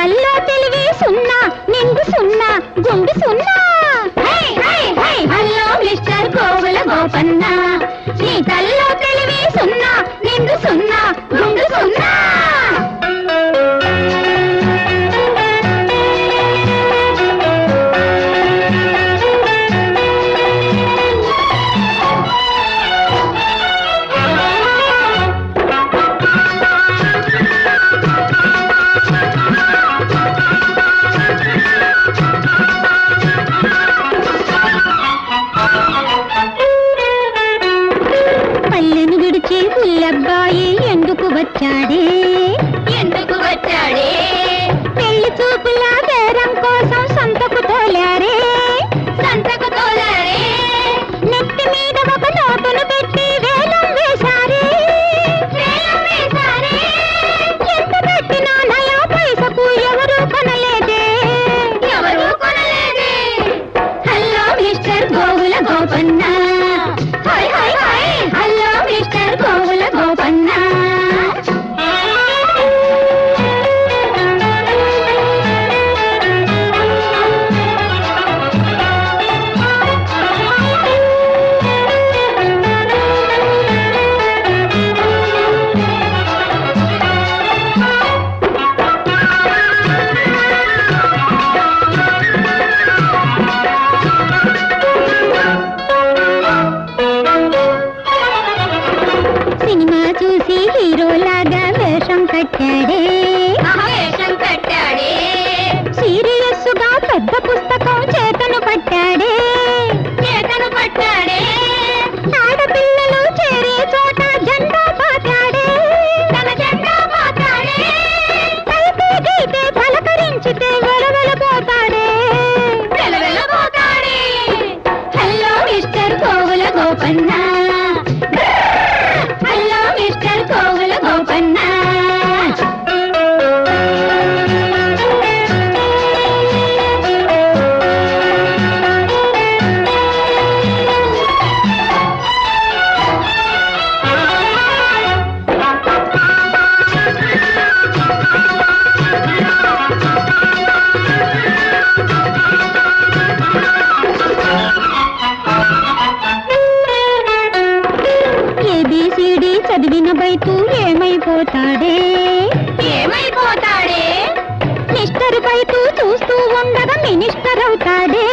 తల్లో తెలివి సున్నా నిండు సున్నా గుండు సున్నా హలో మిస్టర్ గోవుల గోపన్న నీ తల్లో తెలివి సున్నా నిండు సున్నా గుండు సున్నా పుల్లబ్బాయి ఎందుకు వచ్చాడే పెళ్లి చూపుల బేరం కోసం సంతకు తోలారే నెత్తి మీద ఒక నోటును పెట్టి వేలం వేశారే ఎంత పెట్టినా నయా పైసకు ఎవరూ కొనలేదే హలో మిస్టర్ గోవుల గోపన్న హలో మిస్టర్ గోవుల గోపన్న సినిమా చూసి హీరోలాగా వేషం కట్టాడే సీరియస్ గా పెద్ద పుస్తకం చేతను పట్టాడే ఆడపిల్లలు చేరే చోట జెండా పాతాడే కలిపే గీతే పలకరించితే వెలవెలపోతాడే హలో మిస్టర్ గోవుల గోపన్న హలో మిస్టర్ గోవుల గోపన్న ఏబిసిడి చదివిన బైతు ఏమైపోతాడే మిస్టర్ బైతు చూస్తూ ఉండగా మినిస్టర్ అవుతాడే